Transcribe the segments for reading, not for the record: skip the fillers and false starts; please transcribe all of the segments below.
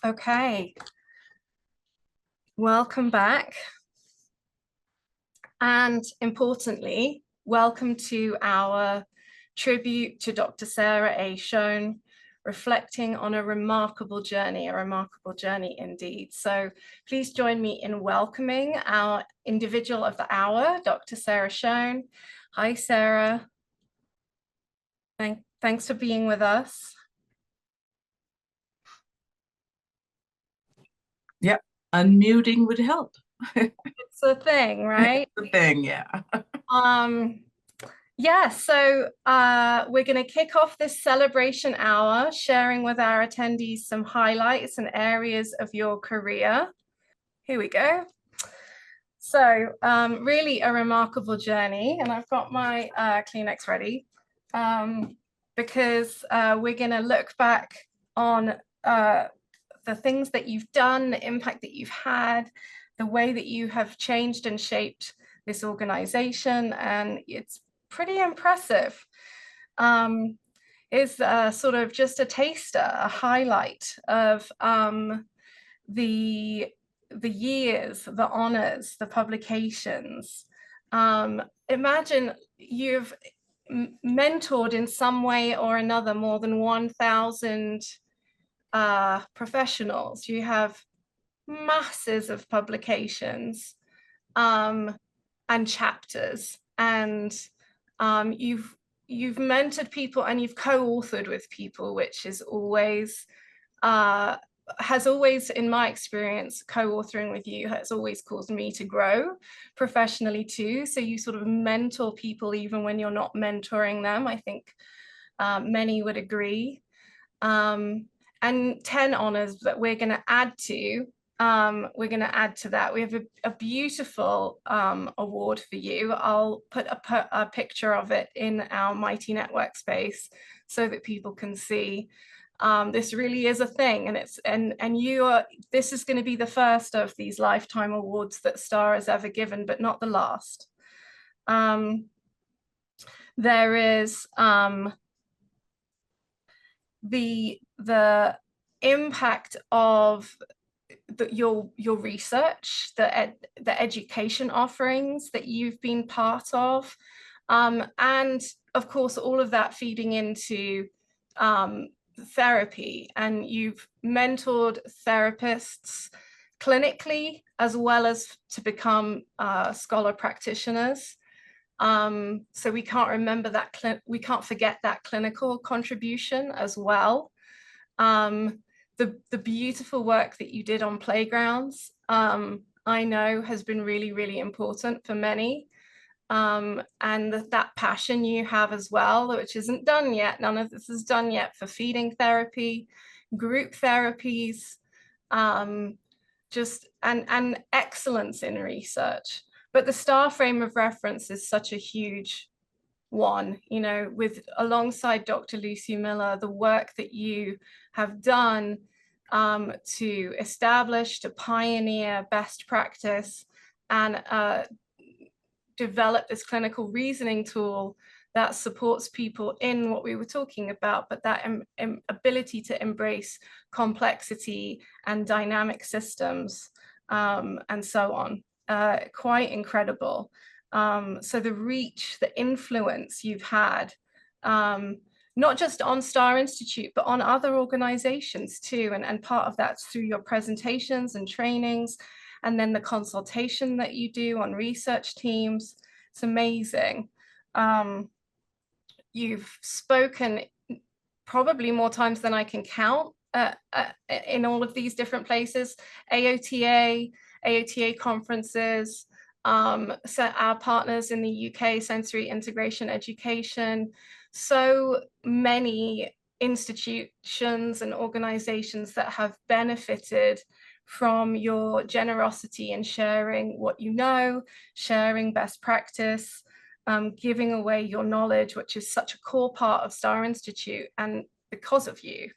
Okay, welcome back. And importantly, welcome to our tribute to Dr. Sarah A. Schoen, reflecting on a remarkable journey indeed. So please join me in welcoming our individual of the hour, Dr. Sarah Schoen. Hi, Sarah. Thanks for being with us. Yep, unmuting would help. It's a thing, right? The thing, yeah. Um, Yeah, so we're going to kick off this celebration hour, sharing with our attendees some highlights and areas of your career. Here we go. So really a remarkable journey, and I've got my Kleenex ready because we're going to look back on the things that you've done, the impact that you've had, the way that you have changed and shaped this organization, and it's pretty impressive. Is sort of just a taster, a highlight of the years, the honors, the publications. Imagine you've mentored in some way or another more than 1,000 professionals. You have masses of publications and chapters, and you've mentored people and you've co-authored with people, which is always has always, in my experience, co-authoring with you has always caused me to grow professionally too. So you sort of mentor people even when you're not mentoring them. I think many would agree. And 10 honors that we're going to add to. That. We have a beautiful award for you. I'll put a picture of it in our Mighty Network space so that people can see. This really is a thing, and this is going to be the first of these lifetime awards that STAR has ever given, but not the last. There is the impact of your research, the education offerings that you've been part of, and of course all of that feeding into therapy, and you've mentored therapists clinically as well as to become scholar practitioners. So we can't forget that clinical contribution as well. The beautiful work that you did on playgrounds, I know has been really, really important for many. And that passion you have as well, which isn't done yet. None of this is done yet for feeding therapy, group therapies, and excellence in research. But the STAR frame of reference is such a huge one, with alongside Dr. Lucy Miller, the work that you have done to establish, to pioneer best practice and develop this clinical reasoning tool that supports people in what we were talking about, but that ability to embrace complexity and dynamic systems and so on. Quite incredible. So the reach, the influence you've had, not just on STAR Institute, but on other organizations too. And part of that's through your presentations and trainings, and then the consultation that you do on research teams. It's amazing. You've spoken probably more times than I can count in all of these different places, AOTA conferences, so our partners in the UK, Sensory Integration Education, so many institutions and organizations that have benefited from your generosity in sharing what you know, sharing best practice, giving away your knowledge, which is such a core part of STAR Institute, and because of you,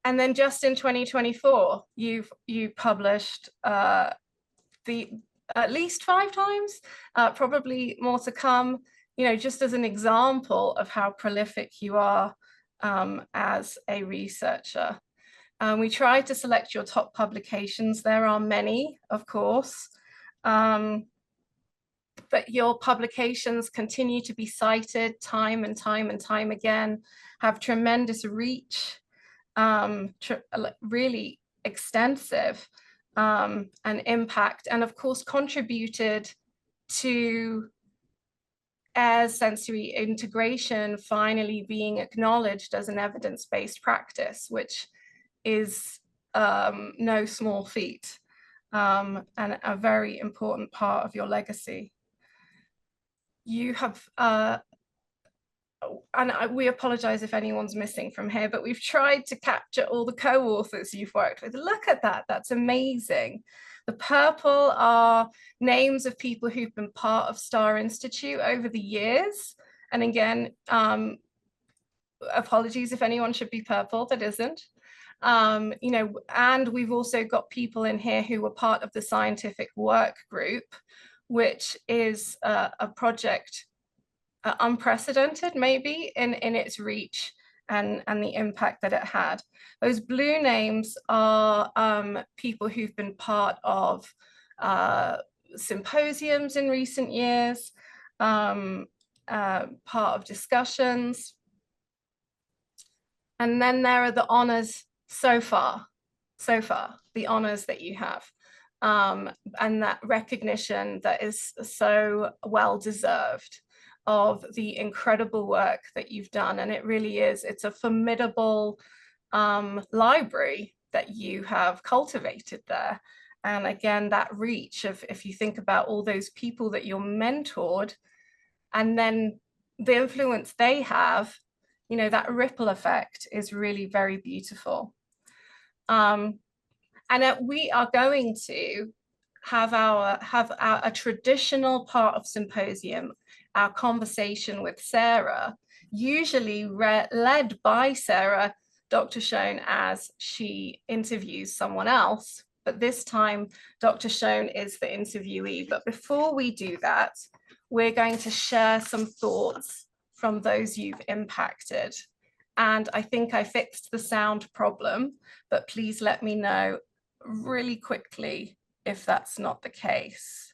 and then just in 2024, you published at least 5 times, probably more to come, just as an example of how prolific you are as a researcher. We try to select your top publications. There are many, of course, but your publications continue to be cited time and time and time again, have tremendous reach, really extensive and impact, and of course contributed to air sensory integration finally being acknowledged as an evidence-based practice, which is no small feat, and a very important part of your legacy. You have, we apologize if anyone's missing from here, but we've tried to capture all the co-authors you've worked with. Look at that, that's amazing. The purple are names of people who've been part of Star Institute over the years. And again, apologies if anyone should be purple that isn't. You know, and we've also got people in here who were part of the scientific work group, which is a project unprecedented maybe in its reach and the impact that it had. Those blue names are people who've been part of symposiums in recent years, part of discussions. And then there are the honors so far, the honors that you have, and that recognition that is so well deserved of the incredible work that you've done. And it really is, it's a formidable library that you have cultivated there. And again, that reach of, if you think about all those people that you're mentored, and then the influence they have, you know, that ripple effect is really very beautiful. And we are going to have a traditional part of Symposium, our conversation with Sarah, usually led by Sarah, Dr. Schoen, as she interviews someone else. But this time, Dr. Schoen is the interviewee. But before we do that, we're going to share some thoughts from those you've impacted. And I think I fixed the sound problem, but please let me know really quickly if that's not the case.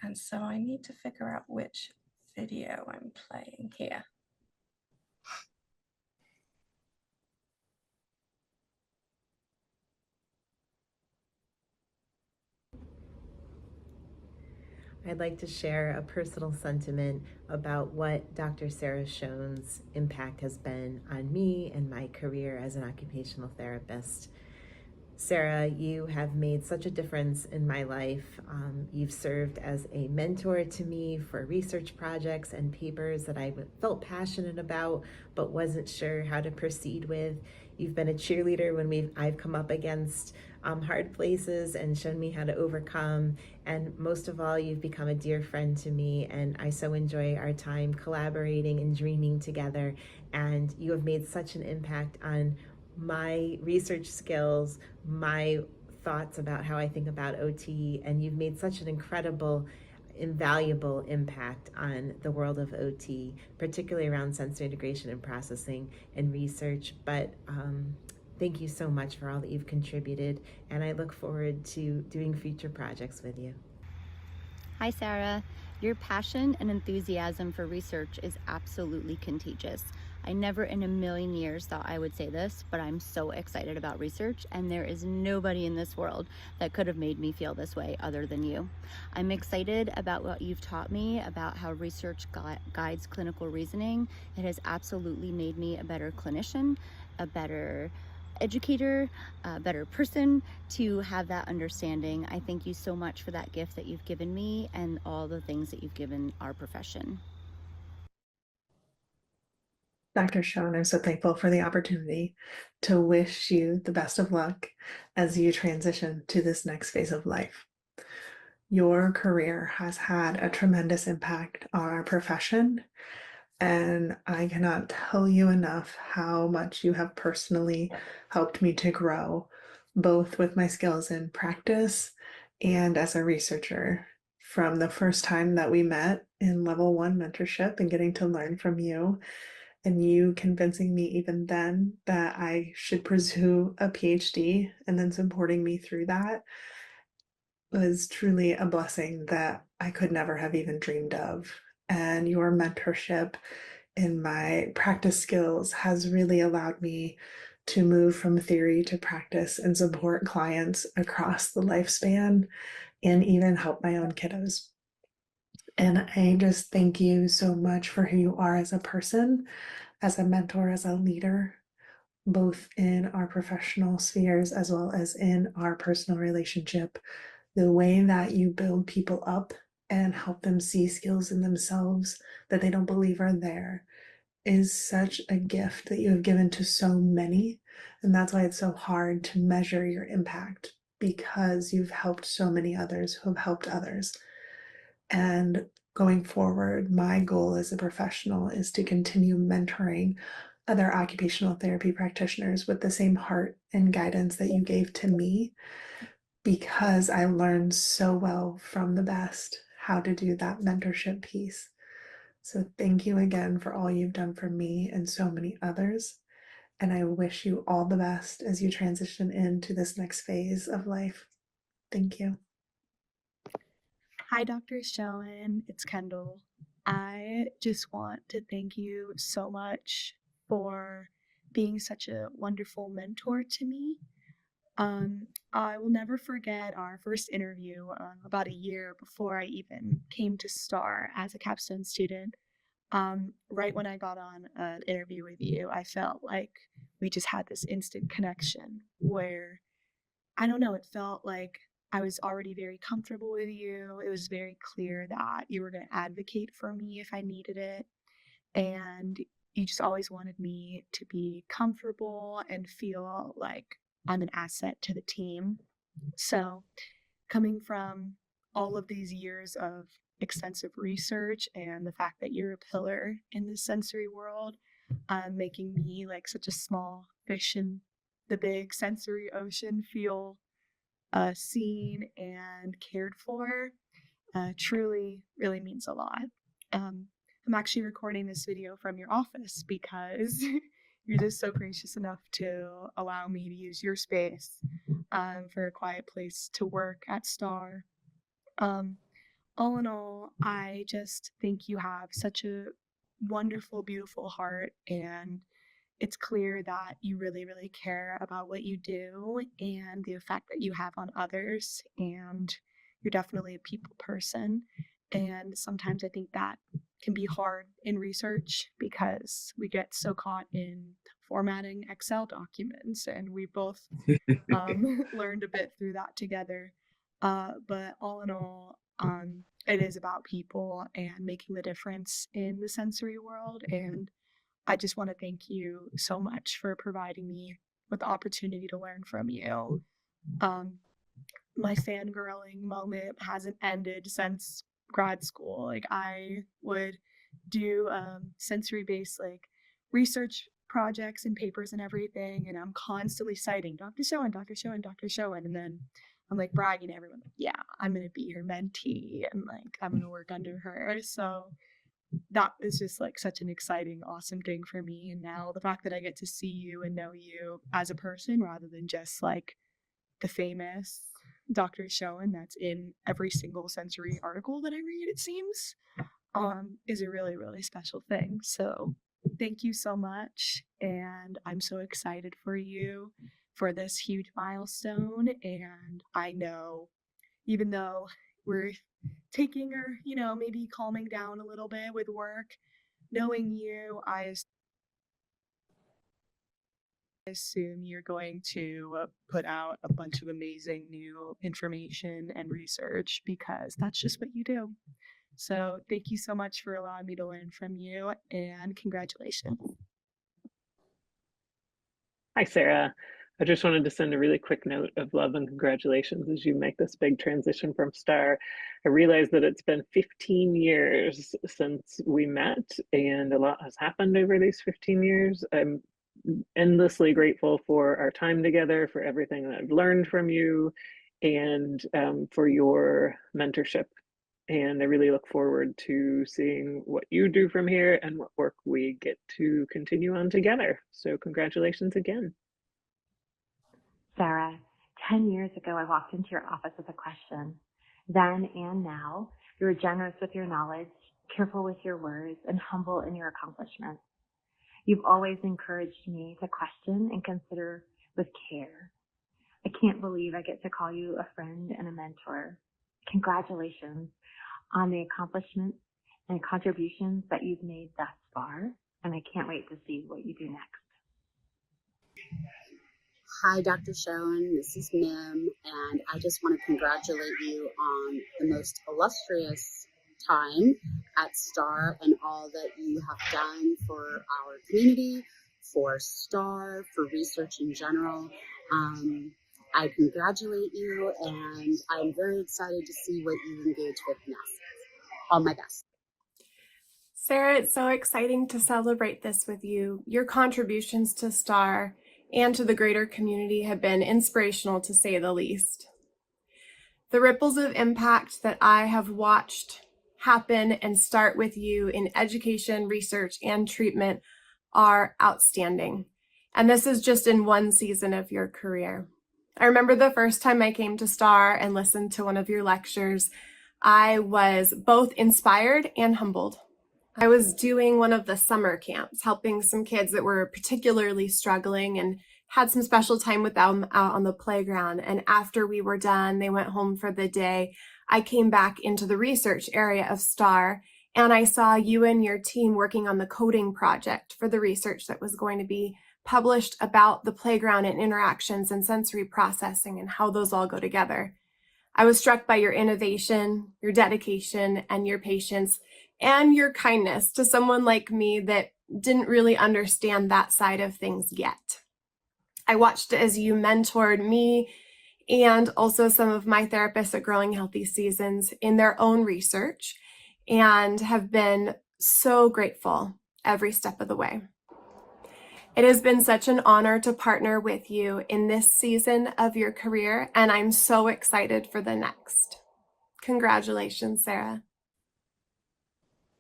And so I need to figure out which video I'm playing here. I'd like to share a personal sentiment about what Dr. Sarah Schoen's impact has been on me and my career as an occupational therapist. Sarah, you have made such a difference in my life. You've served as a mentor to me for research projects and papers that I felt passionate about but wasn't sure how to proceed with. You've been a cheerleader when I've come up against hard places and shown me how to overcome. And most of all, you've become a dear friend to me, and I so enjoy our time collaborating and dreaming together. And you have made such an impact on my research skills, my thoughts about how I think about OT, and you've made such an incredible, invaluable impact on the world of OT, particularly around sensory integration and processing and research. But thank you so much for all that you've contributed, and I look forward to doing future projects with you. Hi, Sarah. Your passion and enthusiasm for research is absolutely contagious. I never in a million years thought I would say this, but I'm so excited about research, and there is nobody in this world that could have made me feel this way other than you. I'm excited about what you've taught me about how research guides clinical reasoning. It has absolutely made me a better clinician, a better educator, a better person to have that understanding. I thank you so much for that gift that you've given me and all the things that you've given our profession. Dr. Schoen, I'm so thankful for the opportunity to wish you the best of luck as you transition to this next phase of life. Your career has had a tremendous impact on our profession, and I cannot tell you enough how much you have personally helped me to grow, both with my skills in practice and as a researcher. from the first time that we met in level 1 mentorship and getting to learn from you, and you convincing me even then that I should pursue a PhD and then supporting me through that was truly a blessing that I could never have even dreamed of. And your mentorship in my practice skills has really allowed me to move from theory to practice and support clients across the lifespan and even help my own kiddos. And I just thank you so much for who you are as a person, as a mentor, as a leader, both in our professional spheres as well as in our personal relationship. The way that you build people up and help them see skills in themselves that they don't believe are there is such a gift that you have given to so many. And that's why it's so hard to measure your impact, because you've helped so many others who have helped others. And going forward, my goal as a professional is to continue mentoring other occupational therapy practitioners with the same heart and guidance that you gave to me, because I learned so well from the best how to do that mentorship piece. So thank you again for all you've done for me and so many others. And I wish you all the best as you transition into this next phase of life. Thank you. Hi, Dr. Schoen. It's Kendall. I just want to thank you so much for being such a wonderful mentor to me. I will never forget our first interview about a year before I even came to STAR as a capstone student. Right when I got on an interview with you, I felt like we just had this instant connection where, I don't know, it felt like I was already very comfortable with you. It was very clear that you were going to advocate for me if I needed it. And you just always wanted me to be comfortable and feel like I'm an asset to the team. So, coming from all of these years of extensive research and the fact that you're a pillar in the sensory world, making me like such a small fish in the big sensory ocean feel seen and cared for, truly really means a lot. I'm actually recording this video from your office because you're just so gracious enough to allow me to use your space for a quiet place to work at STAR. All in all, I just think you have such a wonderful, beautiful heart, and it's clear that you really, really care about what you do and the effect that you have on others. And you're definitely a people person. And sometimes I think that can be hard in research because we get so caught in formatting Excel documents, and we both learned a bit through that together. But all in all, it is about people and making the difference in the sensory world. And I just want to thank you so much for providing me with the opportunity to learn from you. My fangirling moment hasn't ended since grad school. Like, I would do sensory-based like research projects and papers and everything, and I'm constantly citing Dr. Schoen, Dr. Schoen, Dr. Schoen, and then I'm like bragging to everyone, like, yeah, I'm gonna be her mentee and like I'm gonna work under her. So that is just like such an exciting, awesome thing for me. And now the fact that I get to see you and know you as a person rather than just like the famous Dr. Schoen that's in every single sensory article that I read, it seems, is a really, really special thing. So thank you so much. And I'm so excited for you for this huge milestone. And I know, even though we're taking or, maybe calming down a little bit with work, knowing you, I assume you're going to put out a bunch of amazing new information and research because that's just what you do. So thank you so much for allowing me to learn from you, and congratulations. Hi, Sarah. I just wanted to send a really quick note of love and congratulations as you make this big transition from STAR. I realize that it's been 15 years since we met, and a lot has happened over these 15 years. I'm endlessly grateful for our time together, for everything that I've learned from you, and for your mentorship And I really look forward to seeing what you do from here and what work we get to continue on together. So congratulations again. Sarah, 10 years ago, I walked into your office with a question. Then and now, you were generous with your knowledge, careful with your words, and humble in your accomplishments. You've always encouraged me to question and consider with care. I can't believe I get to call you a friend and a mentor. Congratulations on the accomplishments and contributions that you've made thus far, and I can't wait to see what you do next. Hi, Dr. Schoen. This is Mim, and I just want to congratulate you on the most illustrious time at STAR and all that you have done for our community, for STAR, for research in general. I congratulate you, and I'm very excited to see what you engage with next. All my best. Sarah, it's so exciting to celebrate this with you. Your contributions to STAR and to the greater community have been inspirational, to say the least. The ripples of impact that I have watched happen and start with you in education, research, and treatment are outstanding. And this is just in one season of your career. I remember the first time I came to STAR and listened to one of your lectures, I was both inspired and humbled. I was doing one of the summer camps, helping some kids that were particularly struggling, and had some special time with them out on the playground. And after we were done, they went home for the day. I came back into the research area of STAR, and I saw you and your team working on the coding project for the research that was going to be published about the playground and interactions and sensory processing and how those all go together. I was struck by your innovation, your dedication, and your patience, and your kindness to someone like me that didn't really understand that side of things yet. I watched as you mentored me and also some of my therapists at Growing Healthy Seasons in their own research, and have been so grateful every step of the way. It has been such an honor to partner with you in this season of your career, and I'm so excited for the next. Congratulations, Sarah.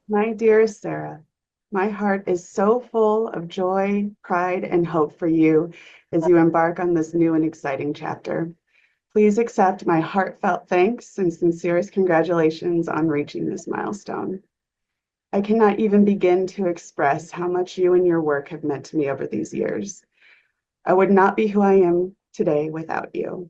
My dearest Sarah, my heart is so full of joy, pride, and hope for you as you embark on this new and exciting chapter. Please accept my heartfelt thanks and sincerest congratulations on reaching this milestone. I cannot even begin to express how much you and your work have meant to me over these years. I would not be who I am today without you.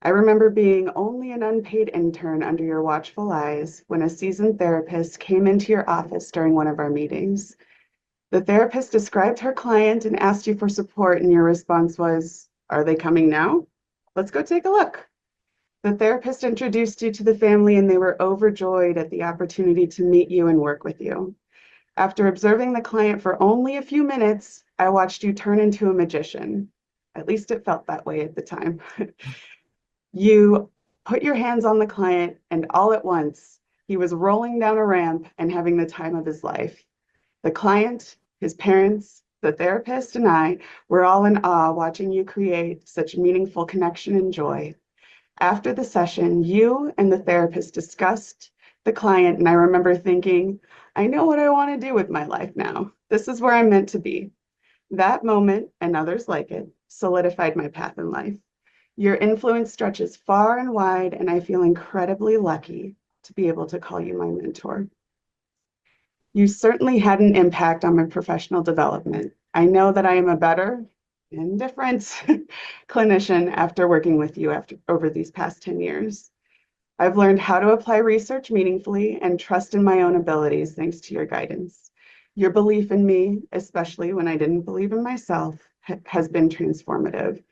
I remember being only an unpaid intern under your watchful eyes when a seasoned therapist came into your office during one of our meetings. The therapist described her client and asked you for support, and your response was, "Are they coming now? Let's go take a look." The therapist introduced you to the family, and they were overjoyed at the opportunity to meet you and work with you. After observing the client for only a few minutes, I watched you turn into a magician. At least it felt that way at the time. You put your hands on the client, and all at once, he was rolling down a ramp and having the time of his life. The client, his parents, the therapist, and I were all in awe watching you create such meaningful connection and joy. After the session, you and the therapist discussed the client, and I remember thinking, I know what I want to do with my life now. This is where I'm meant to be. That moment, and others like it, solidified my path in life. Your influence stretches far and wide, and I feel incredibly lucky to be able to call you my mentor. You certainly had an impact on my professional development. I know that I am a better and different clinician after working with you over these past 10 years. I've learned how to apply research meaningfully and trust in my own abilities thanks to your guidance. Your belief in me, especially when I didn't believe in myself, has been transformative.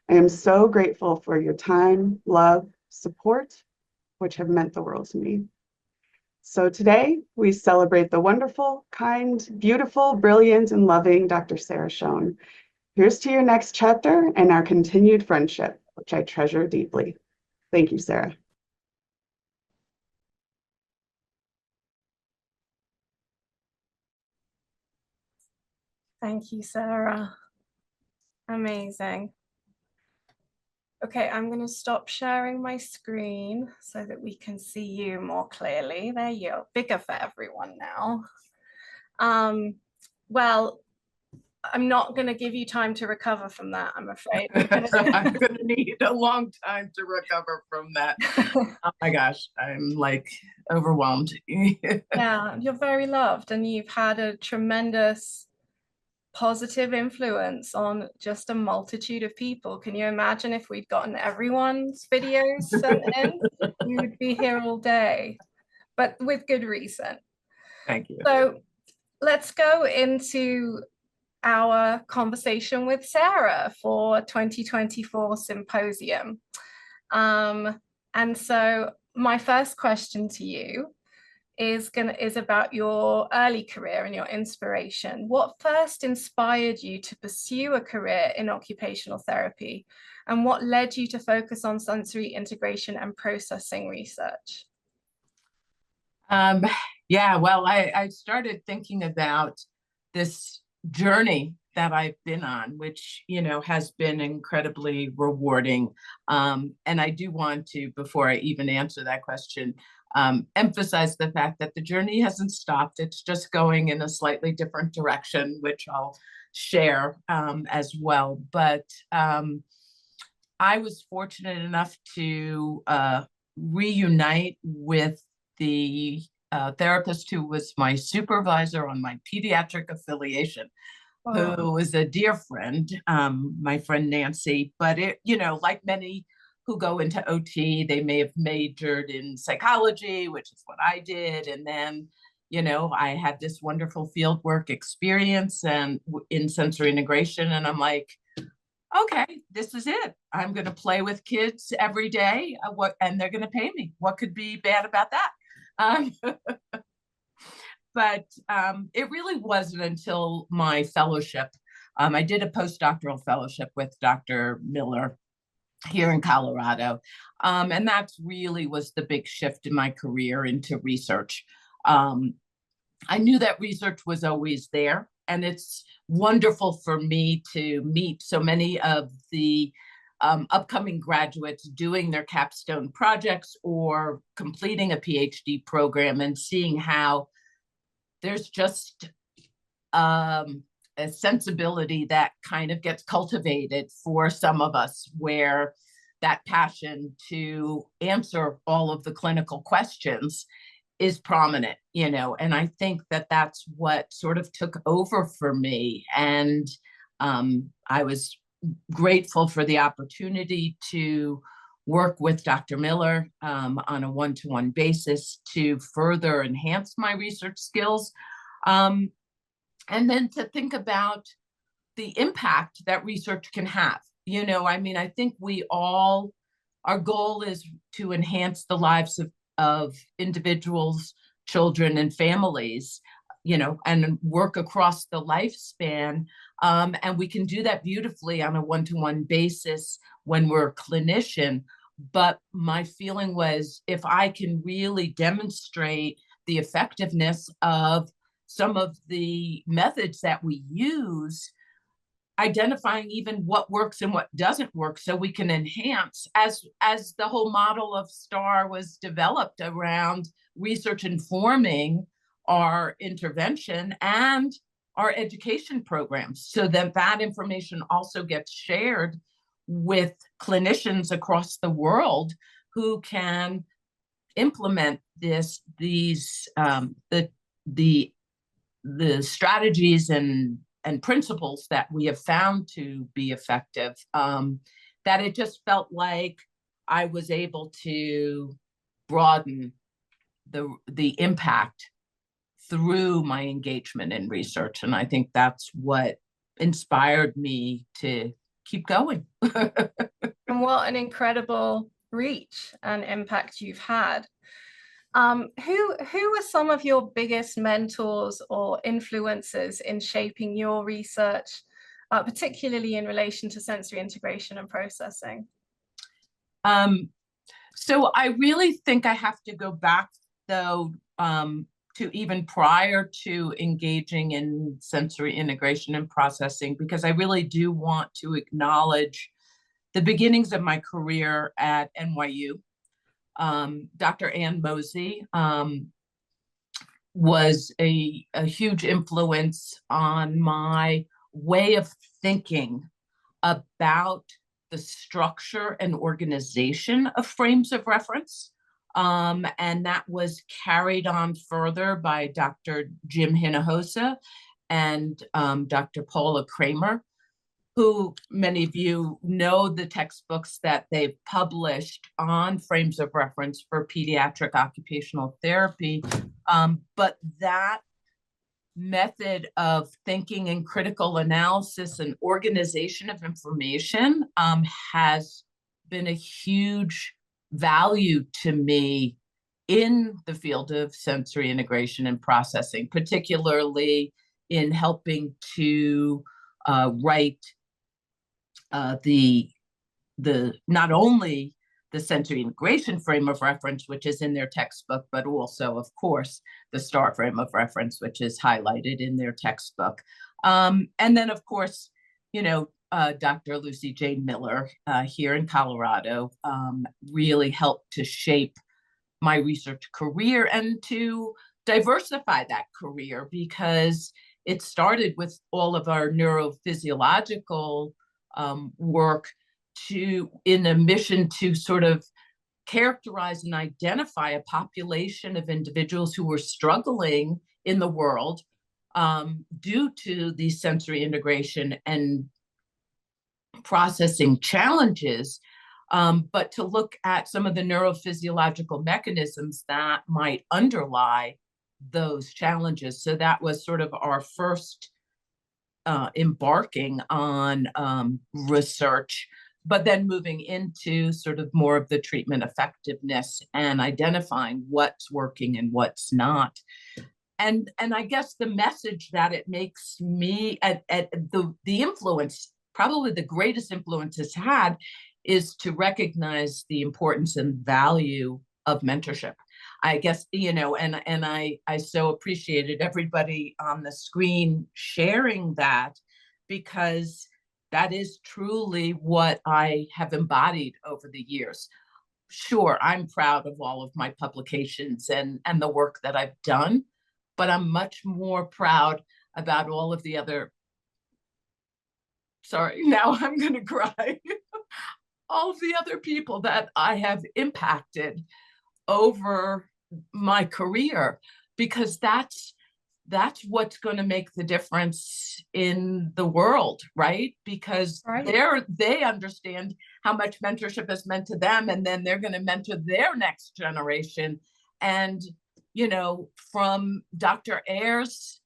I am so grateful for your time, love, support, which have meant the world to me. So today, we celebrate the wonderful, kind, beautiful, brilliant, and loving Dr. Sarah Schoen. Here's to your next chapter and our continued friendship, which I treasure deeply. Thank you, Sarah. Thank you, Sarah. Amazing. Okay, I'm going to stop sharing my screen so that we can see you more clearly. There you go, bigger for everyone now. Well, I'm not going to give you time to recover from that, I'm afraid. I'm going to need a long time to recover from that. Oh my gosh, I'm like overwhelmed. Yeah, you're very loved, and you've had a tremendous positive influence on just a multitude of people. Can you imagine if we'd gotten everyone's videos sent in? We would be here all day, but with good reason. Thank you. So let's go into our conversation with Sarah for 2024 Symposium. And so my first question to you is about your early career and your inspiration. What first inspired you to pursue a career in occupational therapy, and what led you to focus on sensory integration and processing research? Yeah, well, I started thinking about this journey that I've been on, which, you know, has been incredibly rewarding. And I do want to, before I even answer that question, emphasize the fact that the journey hasn't stopped. It's just going in a slightly different direction, which I'll share as well. But I was fortunate enough to reunite with the therapist who was my supervisor on my pediatric affiliation, who was a dear friend, my friend Nancy. But it, you know, like many who go into OT, they may have majored in psychology, which is what I did. And then, you know, I had this wonderful fieldwork experience and in sensory integration. And I'm like, okay, this is it. I'm going to play with kids every day, and they're going to pay me. What could be bad about that? But it really wasn't until my fellowship. I did a postdoctoral fellowship with Dr. Miller here in Colorado. And that really was the big shift in my career into research. I knew that research was always there, and it's wonderful for me to meet so many of the upcoming graduates doing their capstone projects or completing a PhD program and seeing how there's just a sensibility that kind of gets cultivated for some of us, where that passion to answer all of the clinical questions is prominent, you know. And I think that that's what sort of took over for me. And I was grateful for the opportunity to work with Dr. Miller on a one-to-one basis to further enhance my research skills. And then to think about the impact that research can have. You know, I mean, I think our goal is to enhance the lives of individuals, children, and families, you know, and work across the lifespan. And we can do that beautifully on a one-to-one basis when we're a clinician. But my feeling was, if I can really demonstrate the effectiveness of some of the methods that we use, identifying even what works and what doesn't work, so we can enhance, as the whole model of STAR was developed around research informing our intervention and our education programs, so that that information also gets shared with clinicians across the world who can implement these the strategies and principles that we have found to be effective. That it just felt like I was able to broaden the impact through my engagement in research. And I think that's what inspired me to keep going. And what an incredible reach and impact you've had. Who are some of your biggest mentors or influencers in shaping your research, particularly in relation to sensory integration and processing? So I really think I have to go back, though, to even prior to engaging in sensory integration and processing, because I really do want to acknowledge the beginnings of my career at NYU. Dr. Ann Mosey was a huge influence on my way of thinking about the structure and organization of frames of reference. And that was carried on further by Dr. Jim Hinojosa and Dr. Paula Kramer, who many of you know the textbooks that they've published on frames of reference for pediatric occupational therapy. But that method of thinking and critical analysis and organization of information has been a huge value to me in the field of sensory integration and processing, particularly in helping to write the not only the sensory integration frame of reference, which is in their textbook, but also, of course, the STAR frame of reference, which is highlighted in their textbook. And then, of course, Dr. Lucy Jane Miller here in Colorado really helped to shape my research career and to diversify that career, because it started with all of our neurophysiological work in a mission to sort of characterize and identify a population of individuals who were struggling in the world due to these sensory integration and processing challenges, but to look at some of the neurophysiological mechanisms that might underlie those challenges. So that was sort of our first embarking on research, but then moving into sort of more of the treatment effectiveness and identifying what's working and what's not. And I guess the message that it makes me, at the influence, probably the greatest influence it's had, is to recognize the importance and value of mentorship. I guess, and I so appreciated everybody on the screen sharing that, because that is truly what I have embodied over the years. Sure, I'm proud of all of my publications and the work that I've done, but I'm much more proud about all of the other, sorry, now I'm going to cry, all of the other people that I have impacted over my career, because that's what's going to make the difference in the world, right? Because they understand how much mentorship has meant to them, and then they're going to mentor their next generation. And from Dr. Ayer's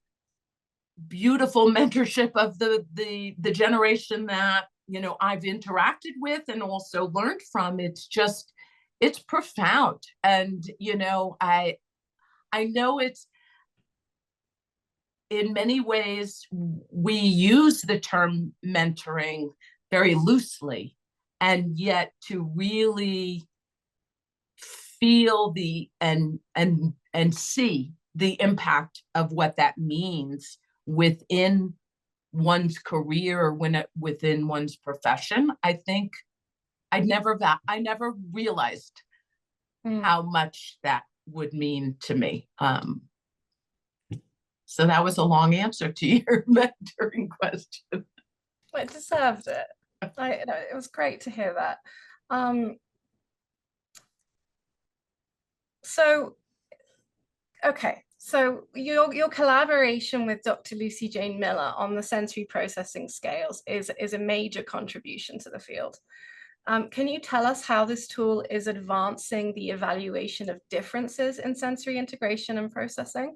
beautiful mentorship of the generation that I've interacted with and also learned from, it's profound. And I know it's, in many ways, we use the term mentoring very loosely, and yet to really feel and see the impact of what that means within one's career or within one's profession, I think I never realized how much that would mean to me. So that was a long answer to your mentoring question. It deserved it. It was great to hear that. So your collaboration with Dr. Lucy Jane Miller on the sensory processing scales is a major contribution to the field. Can you tell us how this tool is advancing the evaluation of differences in sensory integration and processing?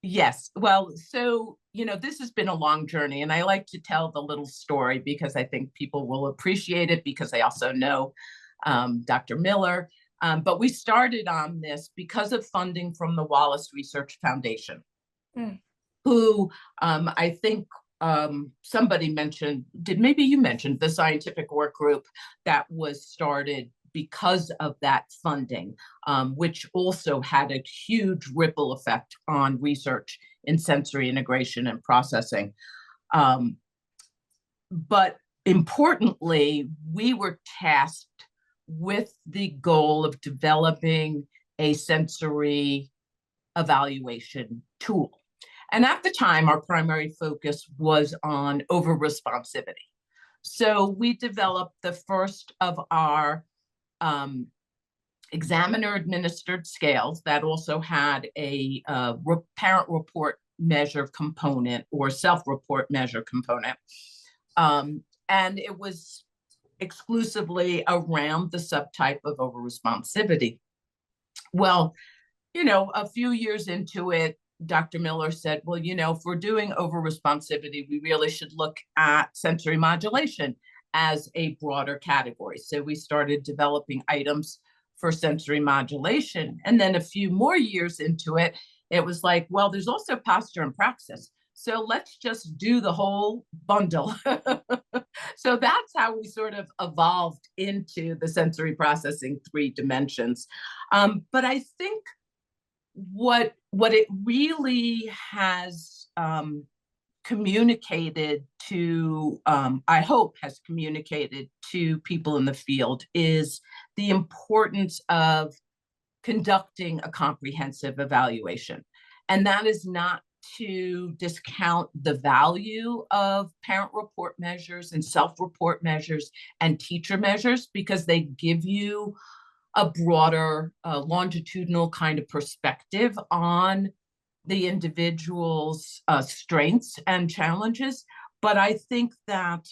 Yes. Well, so, this has been a long journey, and I like to tell the little story because I think people will appreciate it, because I also know Dr. Miller. But we started on this because of funding from the Wallace Research Foundation, who I think somebody mentioned, maybe you mentioned the scientific work group that was started because of that funding, which also had a huge ripple effect on research in sensory integration and processing. But importantly, we were tasked with the goal of developing a sensory evaluation tool. And at the time, our primary focus was on over-responsivity. So we developed the first of our examiner-administered scales that also had a parent report measure component or self-report measure component. And it was exclusively around the subtype of over-responsivity. Well, a few years into it, Dr. Miller said, well, if we're doing over-responsivity, we really should look at sensory modulation as a broader category. So we started developing items for sensory modulation. And then a few more years into it, it was like, well, there's also posture and praxis. So let's just do the whole bundle. So that's how we sort of evolved into the sensory processing 3 dimensions. But I think what it really has communicated to, I hope has communicated to people in the field, is the importance of conducting a comprehensive evaluation. And that is not to discount the value of parent report measures and self-report measures and teacher measures, because they give you a broader longitudinal kind of perspective on the individual's strengths and challenges. But I think that,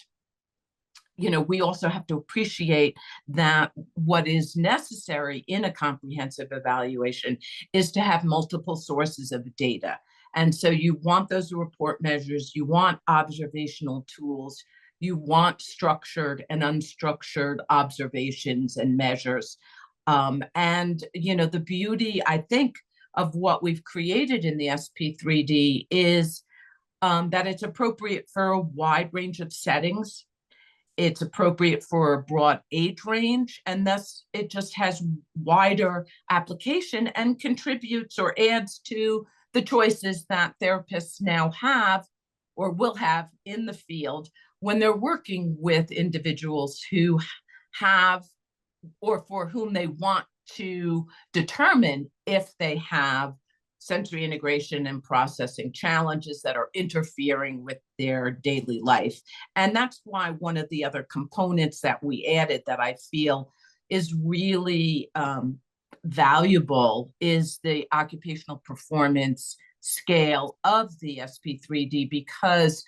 we also have to appreciate that what is necessary in a comprehensive evaluation is to have multiple sources of data. And so you want those report measures, you want observational tools, you want structured and unstructured observations and measures. And, the beauty, I think, of what we've created in the SP3D is that it's appropriate for a wide range of settings. It's appropriate for a broad age range, and thus it just has wider application and contributes or adds to the choices that therapists now have or will have in the field when they're working with individuals who have or for whom they want to determine if they have sensory integration and processing challenges that are interfering with their daily life. And that's why one of the other components that we added that I feel is really valuable is the occupational performance scale of the SP3D, because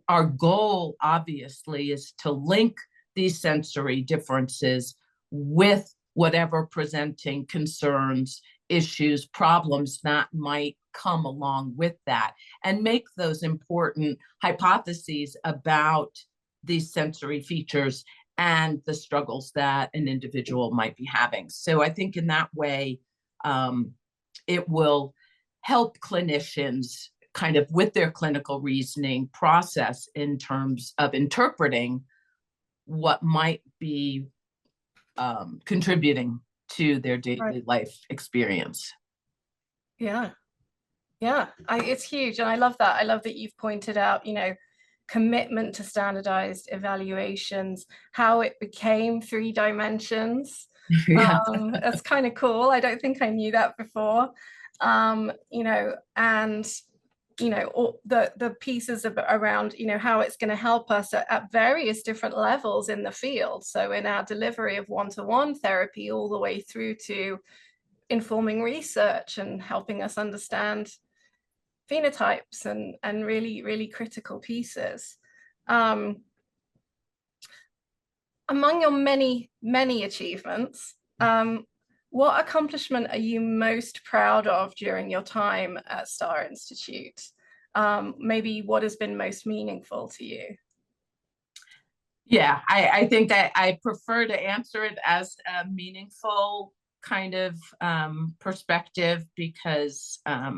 our goal obviously is to link these sensory differences with whatever presenting concerns, issues, problems that might come along with that, and make those important hypotheses about these sensory features and the struggles that an individual might be having. So I think in that way, it will help clinicians kind of with their clinical reasoning process in terms of interpreting what might be contributing to their daily life experience. Yeah. It's huge. And I love that. I love that you've pointed out, commitment to standardized evaluations, how it became 3 dimensions. Yeah. That's kind of cool. I don't think I knew that before. And all the pieces around, how it's going to help us at various different levels in the field. So in our delivery of one-to-one therapy, all the way through to informing research and helping us understand phenotypes and really, really critical pieces. Among your many, many achievements, what accomplishment are you most proud of during your time at Star Institute? Maybe what has been most meaningful to you? Yeah, I think that I prefer to answer it as a meaningful kind of perspective, because I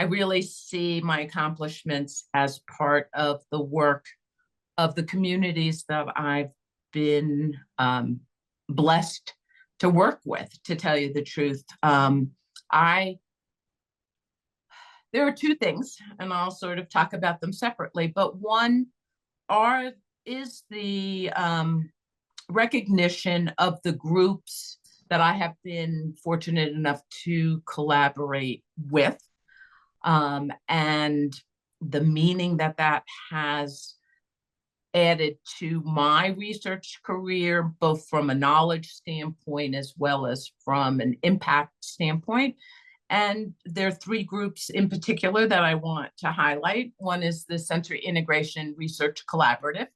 really see my accomplishments as part of the work of the communities that I've been blessed to work with, to tell you the truth. There are 2 things, and I'll sort of talk about them separately, but one, is the recognition of the groups that I have been fortunate enough to collaborate with, and the meaning that that has added to my research career, both from a knowledge standpoint as well as from an impact standpoint. And there are three groups in particular that I want to highlight. One is the Sensory Integration Research Collaborative,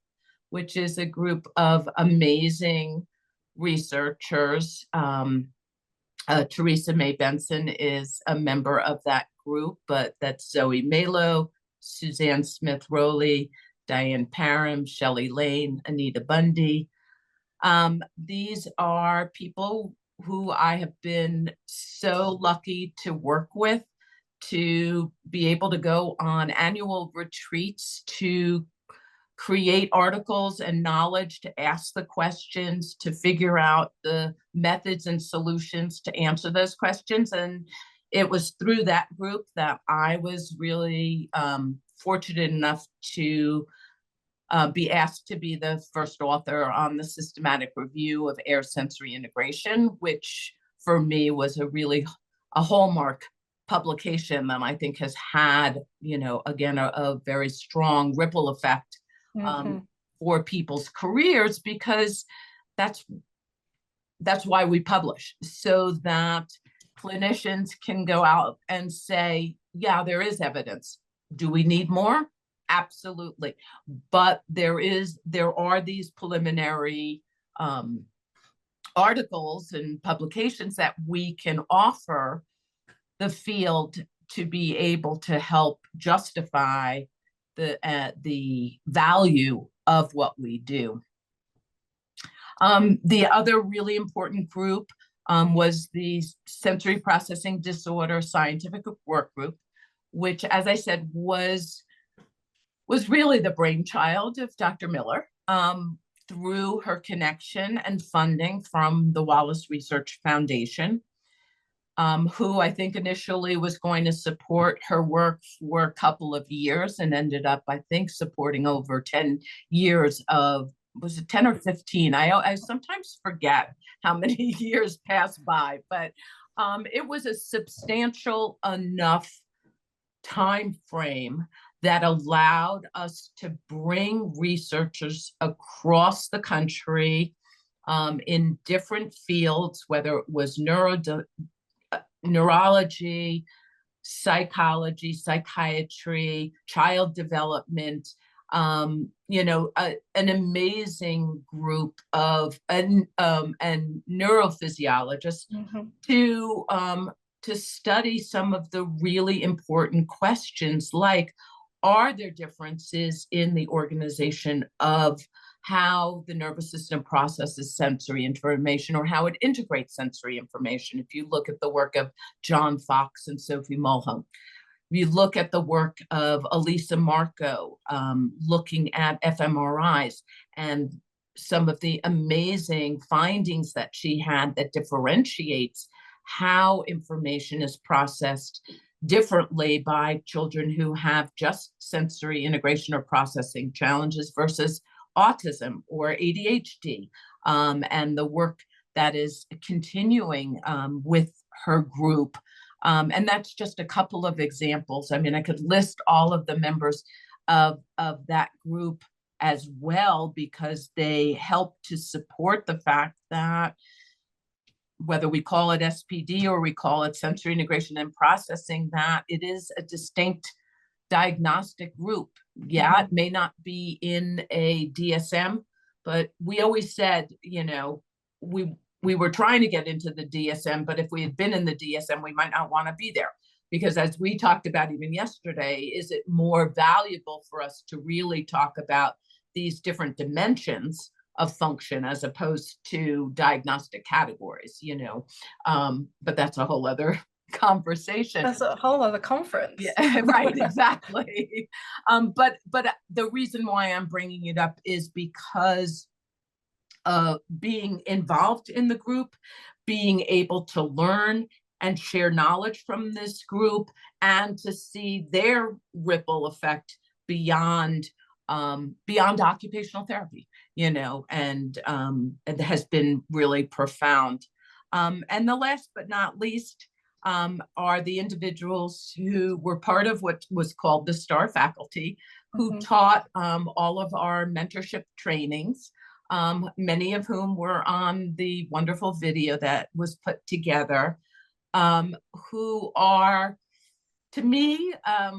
which is a group of amazing researchers. Teresa May Benson is a member of that group, but that's Zoe Malo, Suzanne Smith-Rowley, Diane Parham, Shelley Lane, Anita Bundy. These are people who I have been so lucky to work with, to be able to go on annual retreats, to create articles and knowledge, to ask the questions, to figure out the methods and solutions to answer those questions. And it was through that group that I was really fortunate enough to be asked to be the first author on the systematic review of air sensory integration, which for me was a hallmark publication that I think has had, again, a very strong ripple effect for people's careers, because that's why we publish, so that clinicians can go out and say, yeah, there is evidence. Do we need more? Absolutely. But there are these preliminary articles and publications that we can offer the field to be able to help justify the value of what we do. The other really important group was the Sensory Processing Disorder Scientific Work Group, which, as I said, was really the brainchild of Dr. Miller, through her connection and funding from the Wallace Research Foundation, who I think initially was going to support her work for a couple of years and ended up, I think, supporting over 10 years of, was it 10 or 15? I sometimes forget how many years passed by, but it was a substantial enough time frame that allowed us to bring researchers across the country in different fields, whether it was neurology, psychology, psychiatry, child development, an amazing group of and neurophysiologists to study some of the really important questions, like, are there differences in the organization of how the nervous system processes sensory information, or how it integrates sensory information? If you look at the work of John Fox and Sophie Mulholland, if you look at the work of Elisa Marco, looking at fMRIs and some of the amazing findings that she had that differentiates how information is processed differently by children who have just sensory integration or processing challenges versus autism or ADHD, and the work that is continuing with her group. And that's just a couple of examples. I mean, I could list all of the members of that group as well, because they help to support the fact that, whether we call it SPD or we call it sensory integration and processing, that it is a distinct diagnostic group. Yeah, it may not be in a DSM, but we always said, we were trying to get into the DSM, but if we had been in the DSM, we might not want to be there. Because as we talked about even yesterday, is it more valuable for us to really talk about these different dimensions of function as opposed to diagnostic categories, but that's a whole other conversation. That's a whole other conference. Yeah, right, exactly. But the reason why I'm bringing it up is because being involved in the group, being able to learn and share knowledge from this group, and to see their ripple effect beyond beyond occupational therapy, you know, and it has been really profound. And the last but not least are the individuals who were part of what was called the STAR faculty, who taught all of our mentorship trainings, many of whom were on the wonderful video that was put together, who are, to me, a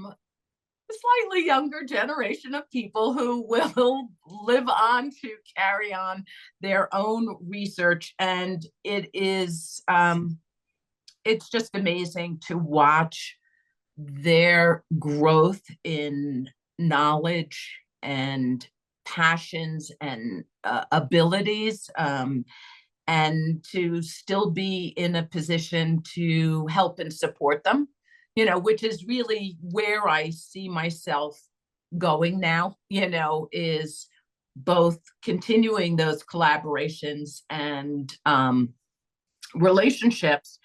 slightly younger generation of people who will live on to carry on their own research. And it is, it's just amazing to watch their growth in knowledge and passions and abilities, and to still be in a position to help and support them, you know, which is really where I see myself going now, you know, is both continuing those collaborations and relationships,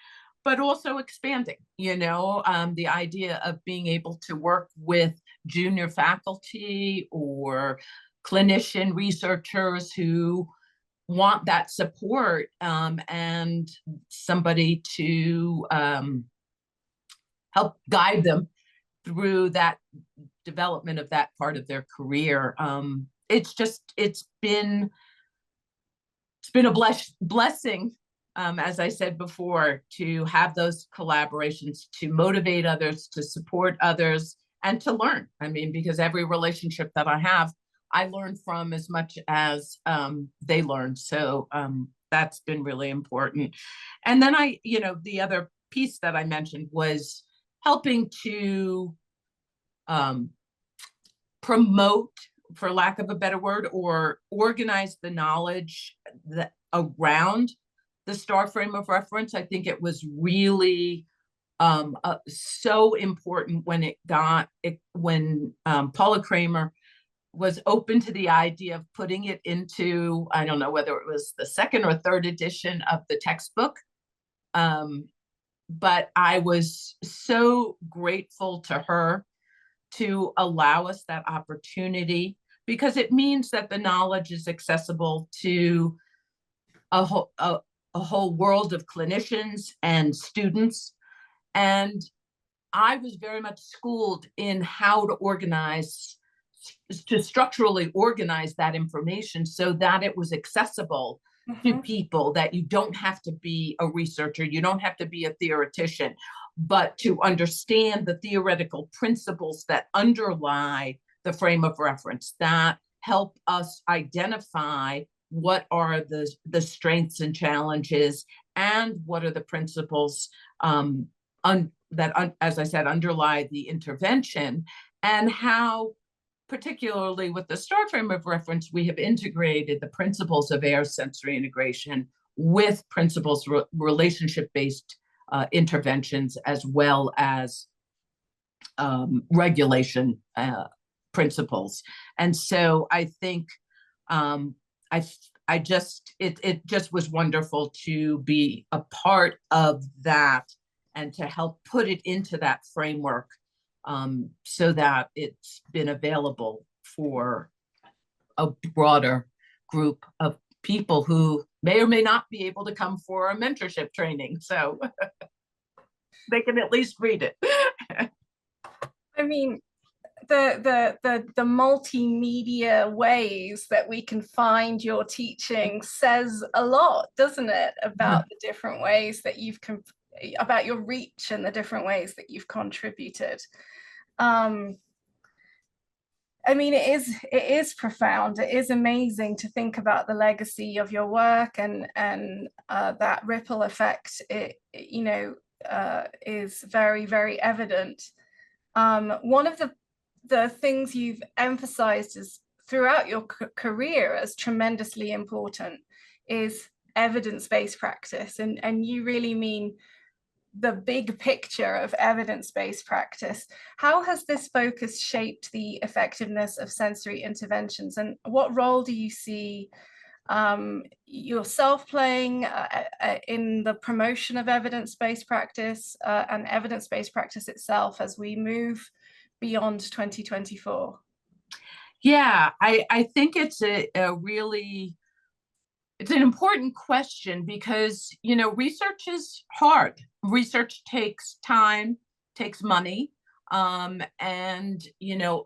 but also expanding, you know, the idea of being able to work with junior faculty or clinician researchers who want that support, and somebody to help guide them through that development of that part of their career. It's been a blessing, as I said before, to have those collaborations, to motivate others, to support others, and to learn. I mean, because every relationship that I have, I learn from as much as they learn. So that's been really important. And then the other piece that I mentioned was helping to promote, for lack of a better word, or organize the knowledge that around the STAR frame of reference. I think it was really so important when Paula Kramer was open to the idea of putting it into, I don't know whether it was the second or third edition of the textbook. But I was so grateful to her to allow us that opportunity, because it means that the knowledge is accessible to a whole world of clinicians and students. And I was very much schooled in how to structurally organize that information so that it was accessible to people, that you don't have to be a researcher, you don't have to be a theoretician, but to understand the theoretical principles that underlie the frame of reference, that help us identify what are the strengths and challenges, and what are the principles that, as I said, underlie the intervention, and how, particularly with the STAR frame of reference, we have integrated the principles of air sensory integration with principles relationship-based interventions, as well as regulation principles. And so I think it just was wonderful to be a part of that and to help put it into that framework, so that it's been available for a broader group of people who may or may not be able to come for a mentorship training. So they can at least read it. I mean, the multimedia ways that we can find your teaching says a lot, doesn't it, about the different ways that about your reach and the different ways that you've contributed. I mean, it is profound. It is amazing to think about the legacy of your work, and that ripple effect. Is very, very evident. One of the things you've emphasized is throughout your career as tremendously important is evidence-based practice, and you really mean the big picture of evidence-based practice. How has this focus shaped the effectiveness of sensory interventions, and what role do you see yourself playing in the promotion of evidence-based practice and evidence-based practice itself as we move beyond 2024? Yeah, I think it's a really, it's an important question because, research is hard. Research takes time, takes money. And,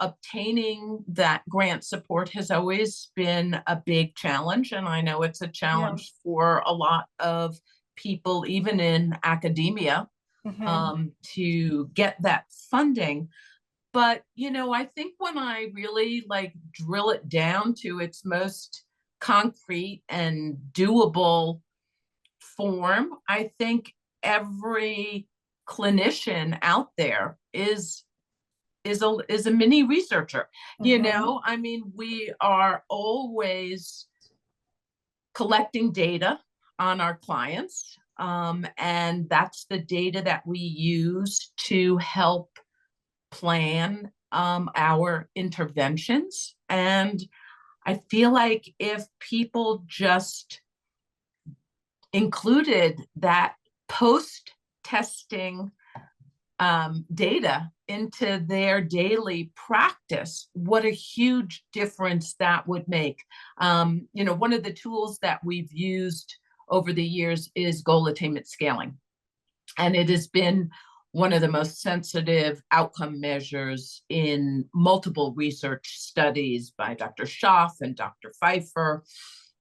obtaining that grant support has always been a big challenge. And I know it's a challenge for a lot of people, even in academia, to get that funding. But, I think when I really drill it down to its most concrete and doable form, I think every clinician out there is a mini researcher. I mean, we are always collecting data on our clients, and that's the data that we use to help plan our interventions. And I feel like if people just included that post-testing data into their daily practice, what a huge difference that would make. One of the tools that we've used over the years is goal attainment scaling. And it has been one of the most sensitive outcome measures in multiple research studies by Dr. Schaaf and Dr. Pfeiffer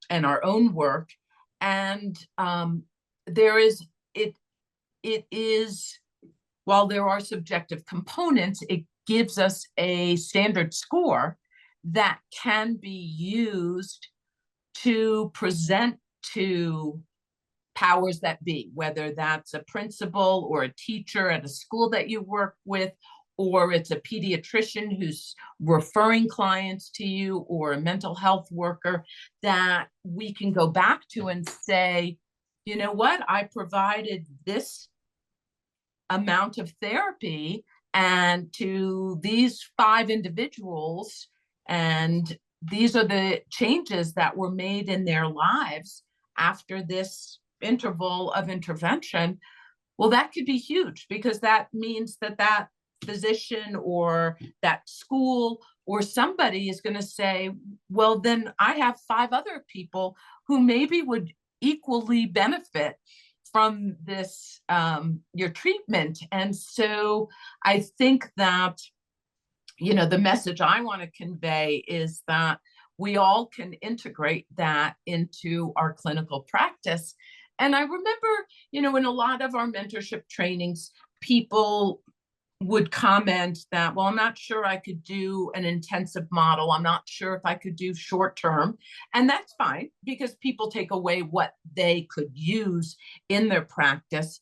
and our own work. And it is, while there are subjective components, it gives us a standard score that can be used to present to powers that be, whether that's a principal or a teacher at a school that you work with, or it's a pediatrician who's referring clients to you, or a mental health worker, that we can go back to and say, you know what, I provided this amount of therapy and to these 5 individuals, and these are the changes that were made in their lives after this interval of intervention. Well, that could be huge, because that means that physician or that school or somebody is going to say, well, then I have 5 other people who maybe would equally benefit from this, your treatment. And so I think that, the message I want to convey is that we all can integrate that into our clinical practice. And I remember, in a lot of our mentorship trainings, people would comment that, well, I'm not sure I could do an intensive model. I'm not sure if I could do short term. And that's fine, because people take away what they could use in their practice.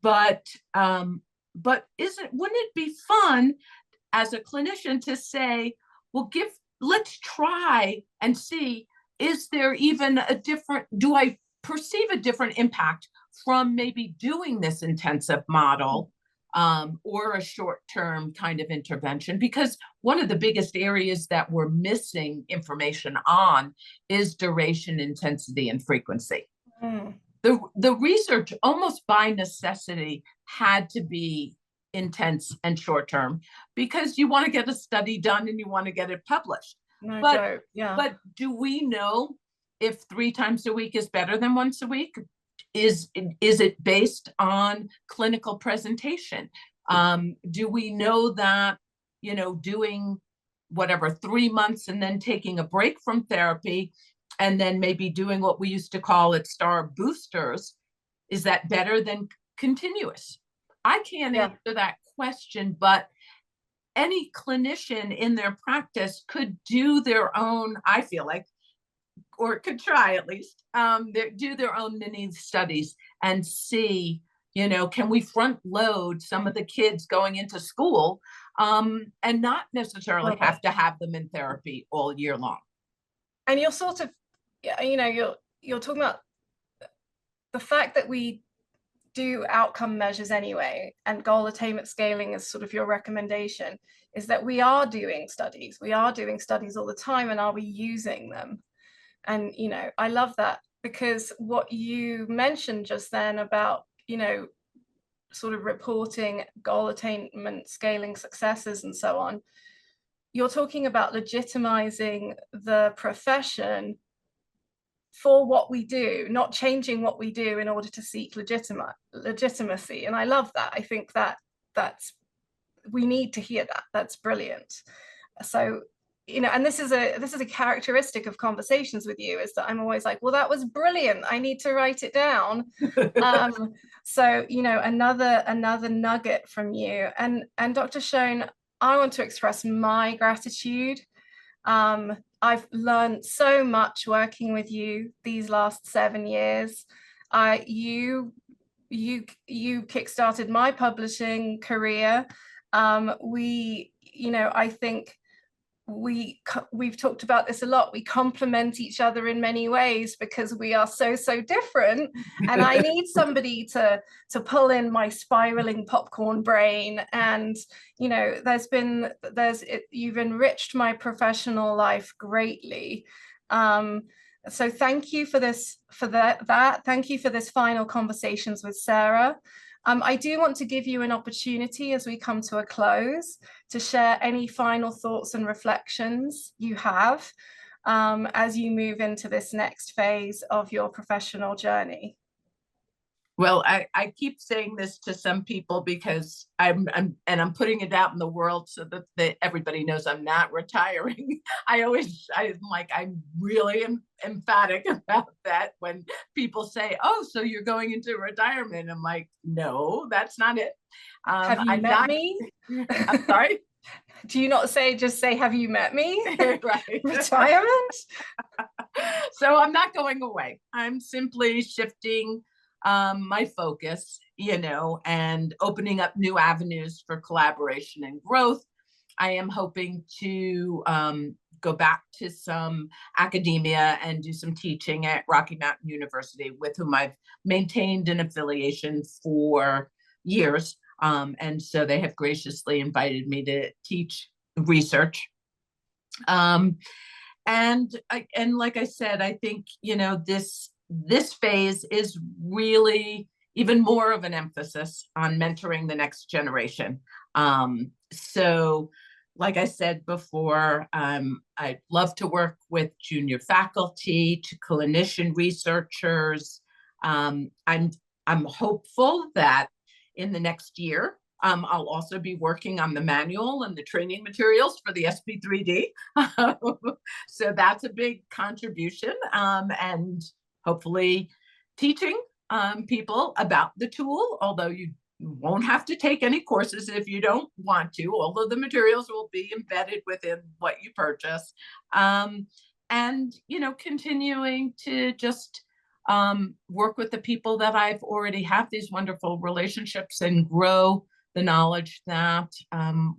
But wouldn't it be fun as a clinician to say, well, let's try and see, is there even do I perceive a different impact from maybe doing this intensive model or a short-term kind of intervention? Because one of the biggest areas that we're missing information on is duration, intensity, and frequency. The research, almost by necessity, had to be intense and short-term, because you want to get a study done and you want to get it published. But do we know if 3 times a week is better than once a week? Is it based on clinical presentation? Do we know that, doing whatever 3 months and then taking a break from therapy and then maybe doing what we used to call at STAR boosters, is that better than continuous? I can't answer that question, but any clinician in their practice could do their own, I feel like, or could try at least, do their own mini studies and see, can we front load some of the kids going into school and not necessarily have to have them in therapy all year long. And you're sort of, you're talking about the fact that we do outcome measures anyway, and goal attainment scaling is sort of your recommendation, is that we are doing studies all the time, and are we using them? And I love that, because what you mentioned just then about sort of reporting goal attainment scaling successes and so on, you're talking about legitimizing the profession for what we do, not changing what we do in order to seek legitimacy. And I love that. I think we need to hear that. That's brilliant. So, you know, and this is a characteristic of conversations with you, is that I'm always like, well, that was brilliant, I need to write it down. So, you know, another nugget from you. And Dr. Schoen, I want to express my gratitude. I've learned so much working with you these last 7 years. You kickstarted my publishing career. You know, I think we've talked about this a lot. We complement each other in many ways because we are so different, and I need somebody to pull in my spiraling popcorn brain. And you know, you've enriched my professional life greatly. So thank you for this, thank you for this final conversations with Sarah. I do want to give you an opportunity as we come to a close to share any final thoughts and reflections you have as you move into this next phase of your professional journey. Well, I keep saying this to some people because I'm putting it out in the world so that everybody knows I'm not retiring. I'm really emphatic about that when people say, "Oh, so you're going into retirement?" I'm like, "No, that's not it." Have you met me? I'm sorry. Do you not just say, "Have you met me?" Right. Retirement. So I'm not going away. I'm simply shifting my focus, you know, and opening up new avenues for collaboration and growth. I am hoping to go back to some academia and do some teaching at Rocky Mountain University, with whom I've maintained an affiliation for years. And so they have graciously invited me to teach research. And like I said, I think, you know, this phase is really even more of an emphasis on mentoring the next generation. So like I said before, I'd love to work with junior faculty to clinician researchers. I'm hopeful that in the next year, I'll also be working on the manual and the training materials for the SP3D. So that's a big contribution, and hopefully teaching people about the tool, although you won't have to take any courses if you don't want to, although the materials will be embedded within what you purchase. And, you know, continuing to just work with the people that I've already have these wonderful relationships and grow the knowledge that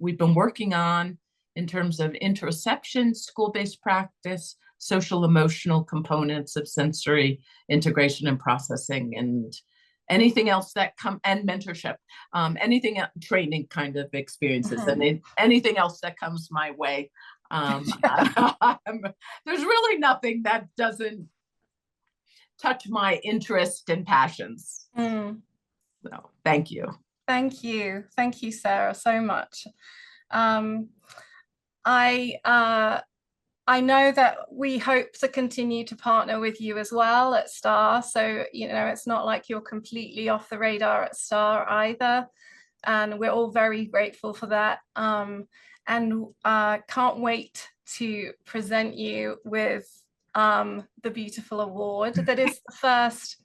we've been working on in terms of interoception, school-based practice, social emotional components of sensory integration and processing, and anything else that and mentorship, anything training kind of experiences, and anything else that comes my way. There's really nothing that doesn't touch my interest and passions. So thank you. Thank you, Sarah, so much. I know that we hope to continue to partner with you as well at STAR. So, you know, it's not like you're completely off the radar at STAR either. And we're all very grateful for that. And can't wait to present you with the beautiful award that is the first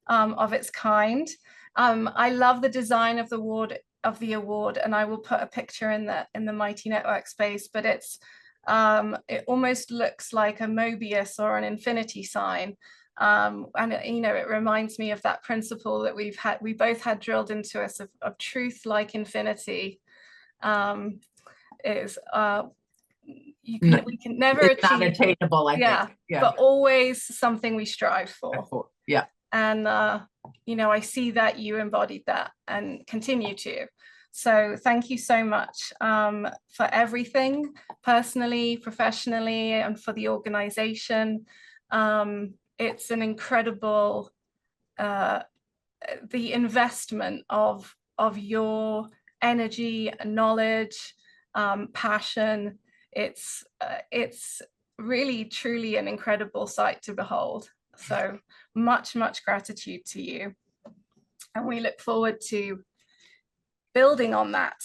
of its kind. I love the design of the award, and I will put a picture in the Mighty Network space, but it almost looks like a Mobius or an infinity sign. And you know, it reminds me of that principle that we both had drilled into us of truth like infinity. We can never it's achieve, not attainable, I think. Yeah, but always something we strive for. Yeah. And you know, I see that you embodied that and continue to. So thank you so much for everything, personally, professionally, and for the organization. It's an incredible, the investment of your energy, knowledge, passion it's really, truly an incredible sight to behold. So much, much gratitude to you. And we look forward to building on that.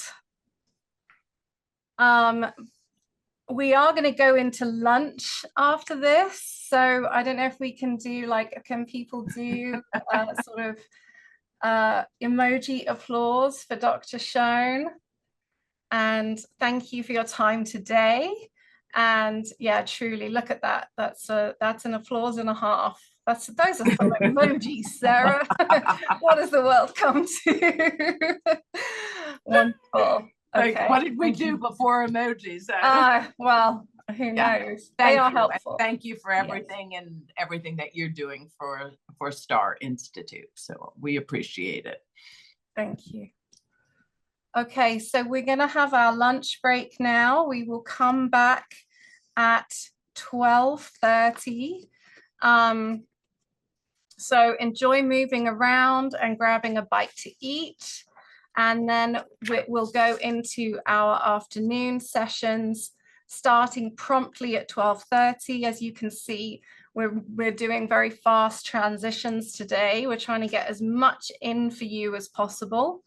We are going to go into lunch after this. So I don't know if we can do, like, can people do sort of emoji applause for Dr. Schoen? And thank you for your time today. And yeah, truly, look at that. That's an applause and a half. Those are some emojis, Sarah. What has the world come to? Wonderful. Okay. What did we do before emojis? Well, who knows? Thank They are you. helpful. Thank you for everything and everything that you're doing for STAR Institute. So we appreciate it. Thank you. Okay, so we're going to have our lunch break now. We will come back at 12:30. So enjoy moving around and grabbing a bite to eat. And then we'll go into our afternoon sessions, starting promptly at 12:30. As you can see, we're doing very fast transitions today. We're trying to get as much in for you as possible.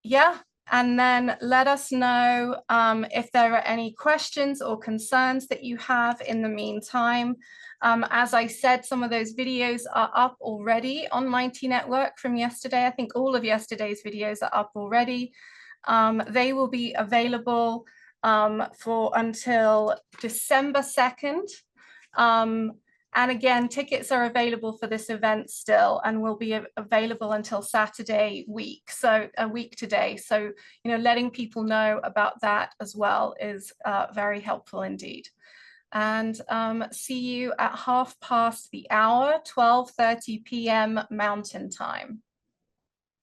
Yeah, and then let us know if there are any questions or concerns that you have in the meantime. As I said, some of those videos are up already on Mighty Network from yesterday. I think all of yesterday's videos are up already. They will be available for until December 2nd. And again, tickets are available for this event still and will be available until Saturday week, so a week today. So, you know, letting people know about that as well is very helpful indeed. And see you at 1/2 past the hour, 12:30 p.m. Mountain Time.